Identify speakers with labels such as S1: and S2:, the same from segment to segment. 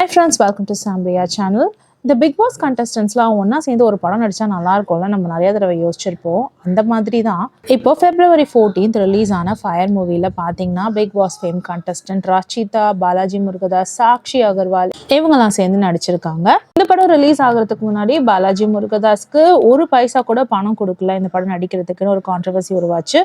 S1: Hi friends, welcome to Sambria channel. இந்த big pass கண்டஸ்டன்ஸ்லாம் ஒன்றா சேர்ந்து ஒரு படம் நடித்தா நல்லா இருக்கும்ல, நம்ம நிறைய தடவை யோசிச்சிருப்போம். அந்த மாதிரி தான் இப்போ February 14th ரிலீஸ் ஆன ஃபயர் மூவியில் பார்த்தீங்கன்னா Bigg Boss fame contestant Rachitha, Balaji Murugadoss, Sakshi Agarwal இவங்கெல்லாம் சேர்ந்து நடிச்சிருக்காங்க. இந்த படம் ரிலீஸ் ஆகிறதுக்கு முன்னாடி பாலாஜி முருகதாஸ்க்கு ஒரு பைசா கூட பணம் கொடுக்கல இந்த படம் நடிக்கிறதுக்குன்னு ஒரு கான்ட்ரவர்சி உருவாச்சு.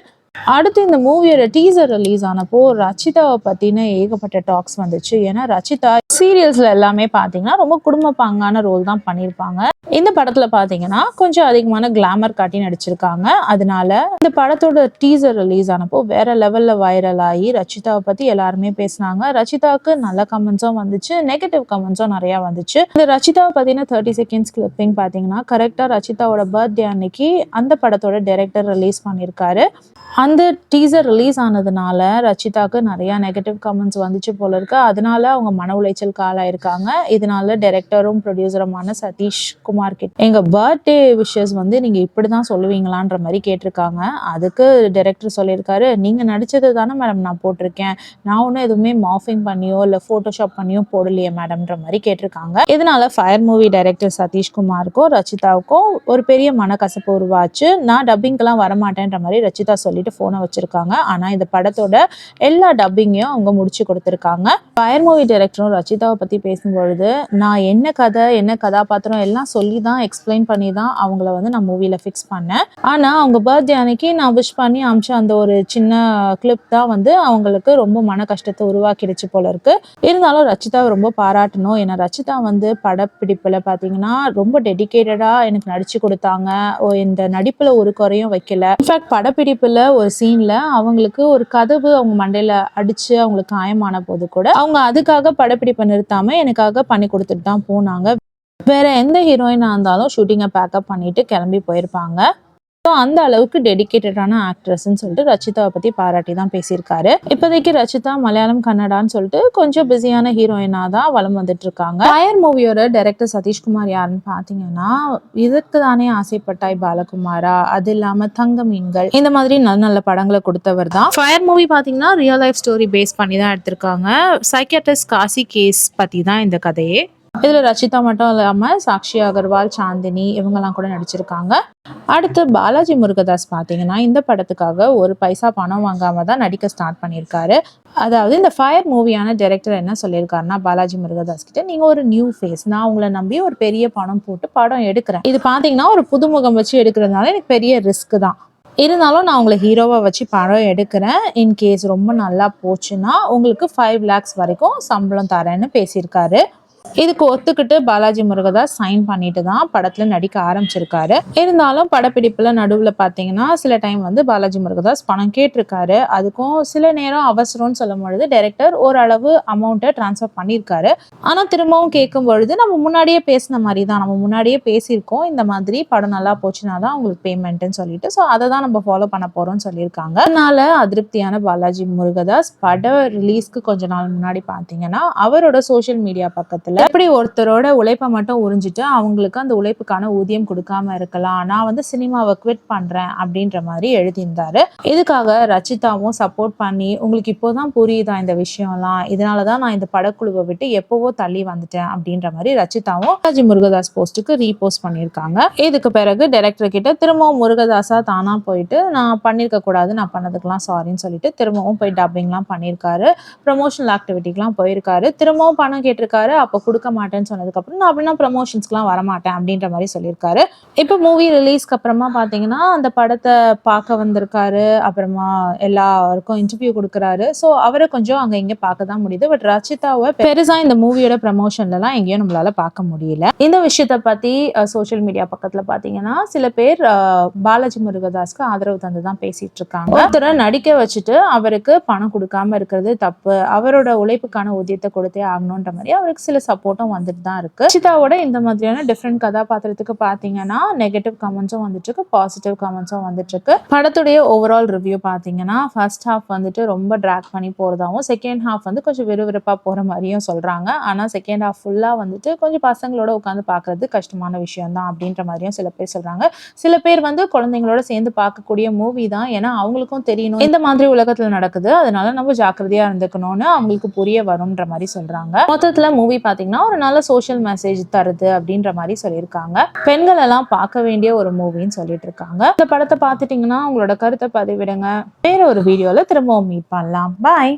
S1: அடுத்து இந்த மூவியோட டீசர் ரிலீஸ் ஆனப்போ ரச்சிதாவை பத்தின ஏகப்பட்ட டாக்ஸ் வந்துச்சு. ஏன்னா ரச்சிதா சீரியல்ஸ்ல எல்லாமே பாத்தீங்கன்னா ரொம்ப குடும்ப பாங்கான ரோல் தான் பண்ணியிருப்பாங்க. இந்த படத்துல பாத்தீங்கன்னா கொஞ்சம் அதிகமான கிளாமர் காட்டி நடிச்சிருக்காங்க. அதனால இந்த படத்தோட டீசர் ரிலீஸ் ஆனப்போ வேற லெவல்ல வைரல் ஆகி ரச்சிதாவை பத்தி எல்லாருமே பேசினாங்க. ரச்சிதாவுக்கு நல்ல கமெண்ட்ஸும் வந்துச்சு, நெகட்டிவ் கமெண்ட்ஸும் நிறைய வந்துச்சு. இந்த ரச்சிதாவை பத்தின 30 seconds கிளிப்பிங் பாத்தீங்கன்னா கரெக்டா ரச்சிதாவோட பர்த்டே அன்னைக்கு அந்த படத்தோட டைரக்டர் ரிலீஸ் பண்ணியிருக்காரு. அந்த டீசர் ரிலீஸ் ஆனதுனால ரச்சிதாக்கு நிறைய நெகட்டிவ் கமெண்ட்ஸ் வந்துச்சு போல இருக்கு. அதனால அவங்க மன உளைச்சலுக்கு ஆளாயிருக்காங்க. இதனால டைரக்டரும் ப்ரொடியூசருமான சதீஷ் குமார் கிட்ட எங்க பர்த்டே விஷஸ் வந்து நீங்க இப்படிதான் சொல்லுவீங்களான்ற மாதிரி கேட்டிருக்காங்க. அதுக்கு டைரக்டர் சொல்லியிருக்காரு, நீங்க நடிச்சது தானே மேடம் நான் போட்டிருக்கேன், நான் ஒன்றும் எதுவுமே மார்ஃபிங் பண்ணியோ இல்லை ஃபோட்டோஷாப் பண்ணியோ போடலையே மேடம்ன்ற மாதிரி கேட்டிருக்காங்க. இதனால ஃபயர் மூவி டைரக்டர் சதீஷ் குமாருக்கும் ரச்சிதாவுக்கும் ஒரு பெரிய மனக்கசப்பு உருவாச்சு. நான் டப்பிங்க்கெல்லாம் வரமாட்டேன்ற மாதிரி ரச்சிதா சொல்லிட்டு போனை வச்சிருக்காங்க. ஆனா இந்த படத்தோட எல்லா டப்பிங்கையும் அவங்க முடிச்சு கொடுத்திருக்காங்க. ஃபயர் மூவி டைரக்டரும் ரச்சிதாவை பத்தி பேசும்பொழுது, நான் என்ன கதை என்ன கதாபாத்திரம் எல்லாம் சொல்லி தான் எக்ஸ்பிளைன் பண்ணி தான் அவங்கள வந்து நான் மூவில ஃபிக்ஸ் பண்ணேன். ஆனா அவங்க பர்த்டே அன்னைக்கு நான் விஷ் பண்ணி அமிச்ச அந்த ஒரு சின்ன கிளிப் தான் வந்து அவங்களுக்கு ரொம்ப மன கஷ்டத்தை உருவாக்கிடுச்சு போல இருக்கு. இருந்தாலும் ரச்சிதாவை ரொம்ப பாராட்டணும். ஏன்னா ரச்சிதா வந்து படப்பிடிப்புல பாத்தீங்கன்னா ரொம்ப டெடிகேட்டடா எனக்கு நடிச்சு கொடுத்தாங்க. இந்த நடிப்புல ஒரு குறையும் வைக்கல. இன்ஃபேக்ட் படப்பிடிப்புல ஒரு சீன்ல அவங்களுக்கு ஒரு கதவு அவங்க மண்டையில அடிச்சு அவங்களுக்கு காயமான போது கூட அவங்க அதுக்காக படப்பிடிப்பை நிறுத்தாம எனக்காக பண்ணி கொடுத்துட்டு தான் போனாங்க. வேற எந்த ஹீரோயினா இருந்தாலும் ஷூட்டிங்கை பேக்கப் பண்ணிட்டு கிளம்பி போயிருப்பாங்க. அந்த அளவுக்கு டெடிகேட்டடான ஆக்ட்ரஸ்ன்னு சொல்லிட்டு ரச்சிதாவை பத்தி பாராட்டி தான் பேசியிருக்காரு. இப்போதைக்கு ரச்சிதா மலையாளம் கன்னடான்னு சொல்லிட்டு கொஞ்சம் பிஸியான ஹீரோயினா தான் வலம் வந்துட்டு இருக்காங்க. ஃபயர் மூவியோட டைரக்டர் சதீஷ்குமார் யாருன்னு பாத்தீங்கன்னா, இதற்கு தானே ஆசைப்பட்டாய் பாலகுமாரா, அது இல்லாம தங்க மீன்கள், இந்த மாதிரி நல்ல நல்ல படங்களை கொடுத்தவர் தான். ஃபயர் மூவி பாத்தீங்கன்னா ரியல் லைஃப் ஸ்டோரி பேஸ் பண்ணி தான் எடுத்திருக்காங்க. சைக்கியாட்ரிஸ்ட் காசி கேஸ் பத்தி தான் இந்த கதையே. இதுல ரச்சிதா மட்டும் இல்லாம சாக்ஷி அகர்வால், சாந்தினி இவங்கெல்லாம் கூட நடிச்சிருக்காங்க. அடுத்து பாலாஜி முருகதாஸ் பாத்தீங்கன்னா இந்த படத்துக்காக ஒரு பைசா பணம் வாங்காம தான் நடிக்க ஸ்டார்ட் பண்ணியிருக்காரு. அதாவது இந்த ஃபயர் மூவியான டைரக்டர் என்ன சொல்லியிருக்காருன்னா, பாலாஜி முருகதாஸ் கிட்ட, நீங்க ஒரு நியூ ஃபேஸ், நான் உங்களை நம்பி ஒரு பெரிய பணம் போட்டு படம் எடுக்கிறேன். இது பாத்தீங்கன்னா ஒரு புதுமுகம் வச்சு எடுக்கிறதுனால எனக்கு பெரிய ரிஸ்க் தான். இருந்தாலும் நான் உங்களை ஹீரோவா வச்சு படம் எடுக்கிறேன். இன்கேஸ் ரொம்ப நல்லா போச்சுன்னா உங்களுக்கு 5 lakhs வரைக்கும் சம்பளம் தரேன்னு பேசியிருக்காரு. இதுக்கு ஒத்துக்கிட்டு பாலாஜி முருகதாஸ் சைன் பண்ணிட்டு தான் படத்துல நடிக்க ஆரம்பிச்சிருக்காரு. இருந்தாலும் படப்பிடிப்புல நடுவுல பாத்தீங்கன்னா சில டைம் வந்து பாலாஜி முருகதாஸ் பணம் கேட்டிருக்காரு. அதுக்கும் சில நேரம் அவசரம்னு சொல்லும் பொழுது டைரக்டர் ஓரளவு அமௌண்ட்டை டிரான்ஸ்ஃபர் பண்ணியிருக்காரு. ஆனா திரும்பவும் கேட்கும் பொழுது நம்ம முன்னாடியே பேசின மாதிரி தான், நம்ம முன்னாடியே பேசியிருக்கோம், இந்த மாதிரி படம் நல்லா போச்சுன்னா தான் உங்களுக்கு பேமெண்ட்னு சொல்லிட்டு, ஸோ அதை தான் நம்ம ஃபாலோ பண்ண போறோம்னு சொல்லியிருக்காங்க. அதனால அதிருப்தியான பாலாஜி முருகதாஸ் படம் ரிலீஸ்க்கு கொஞ்ச நாள் முன்னாடி பாத்தீங்கன்னா அவரோட சோசியல் மீடியா பக்கத்துல எப்படி ஒருத்தரோட உழைப்பை மட்டும் உறிஞ்சிட்டு அவங்களுக்கு அந்த உழைப்புக்கான ஊதியம் கொடுக்காம இருக்கலாம், நான் வந்து சினிமாவை குவிட் பண்றேன் அப்படின்ற மாதிரி எழுதியிருந்தாரு. இதுக்காக ரச்சிதாவும் சப்போர்ட் பண்ணி, உங்களுக்கு இப்போதான் புரியுதா இந்த விஷயம்லாம், இதனாலதான் நான் இந்த படக்குழுவை விட்டு எப்பவோ தள்ளி வந்துட்டேன் அப்படின்ற மாதிரி ரச்சிதாவும் பாலாஜி முருகதாஸ் போஸ்ட்டுக்கு ரீபோஸ்ட் பண்ணியிருக்காங்க. இதுக்கு பிறகு டைரக்டர் கிட்ட திரும்பவும் முருகதாஸா தானா போயிட்டு, நான் பண்ணிருக்க கூடாது, நான் பண்ணதுக்கெல்லாம் சாரின்னு சொல்லிட்டு திரும்பவும் போய் டப்பிங்லாம் பண்ணியிருக்காரு. ப்ரமோஷனல் ஆக்டிவிட்டிக்கெல்லாம் போயிருக்காரு. திரும்பவும் பணம் கேட்டிருக்காரு. அப்போ கொடுக்க மாட்டேன்னு சொன்னதுக்கு அப்புறம் நான் அப்படின்னா ப்ரமோஷன்ஸ்க்குலாம் வரமாட்டேன் அப்படின்ற மாதிரி சொல்லியிருக்காரு. இப்போ மூவி ரிலீஸ்க்கு அப்புறமா பாத்தீங்கன்னா அந்த படத்தை பார்க்க வந்திருக்காரு. அப்புறமா எல்லாருக்கும் இன்டர்வியூ கொடுக்குறாரு. ஸோ அவரை கொஞ்சம் அங்க இங்க பார்க்க தான் முடியுது. பட் ரச்சிதாவை பெருசா இந்த மூவியோட ப்ரமோஷன்லாம் எங்கேயும் நம்மளால பார்க்க முடியல. இந்த விஷயத்த பத்தி சோசியல் மீடியா பக்கத்துல பாத்தீங்கன்னா சில பேர் பாலாஜி முருகதாஸ்க்கு ஆதரவு தந்து தான் பேசிட்டு இருக்காங்க. ஒருத்தரை நடிக்க வச்சுட்டு அவருக்கு பணம் கொடுக்காம இருக்கிறது தப்பு, அவரோட உழைப்புக்கான ஊதியத்தை கொடுத்தே ஆகணும்ன்ற மாதிரி அவருக்கு சில சப்போர்ட்டும் வந்துட்டு தான் இருக்கு. ரச்சிதாவோட இந்த மாதிரியான டிஃப்ரெண்ட் கதாபாத்திரத்துக்கு பாத்தீங்கன்னா நெகட்டிவ் கமெண்ட்ஸும் வந்துட்டு இருக்கு, பாசிட்டிவ் கமெண்ட்ஸும் வந்துட்டு இருக்கு. படத்துடைய ஓவரால் ரிவ்யூ பாத்தீங்கன்னா ஃபர்ஸ்ட் ஹாஃப் வந்துட்டு ரொம்ப டிராக் பண்ணி போறதாவும், செகண்ட் ஹாஃப் வந்து கொஞ்சம் விறுவிறுப்பா போற மாதிரியும் சொல்றாங்க. ஆனா செகண்ட் ஹாஃப் ஃபுல்லா வந்துட்டு கொஞ்சம் பசங்களோட உட்காந்து பாக்குறது கஷ்டமான விஷயம் தான் அப்படின்ற மாதிரியும் சில பேர் சொல்றாங்க. சில பேர் வந்து குழந்தைங்களோட சேர்ந்து பார்க்கக்கூடிய மூவி தான், ஏன்னா அவங்களுக்கும் தெரியணும் இந்த மாதிரி உலகத்துல நடக்குது, அதனால நம்ம ஜாக்கிரதையா இருந்துக்கணும்னு அவங்களுக்கு புரிய வரும்ன்ற மாதிரி சொல்றாங்க. மொத்தத்துல மூவி பாத்தீங்கன்னா பார்த்தீங்கன்னா ஒரு நல்ல சோஷியல் மெசேஜ் தருது அப்படின்ற மாதிரி சொல்லியிருக்காங்க. பெண்கள் எல்லாம் பார்க்க வேண்டிய ஒரு மூவின்னு சொல்லிட்டு இருக்காங்க. இந்த படத்தை பார்த்துட்டீங்கன்னா உங்களோட கருத்தை பதிவிடுங்க. வேற ஒரு வீடியோல திரும்பவும் மீட் பண்ணலாம். பாய்.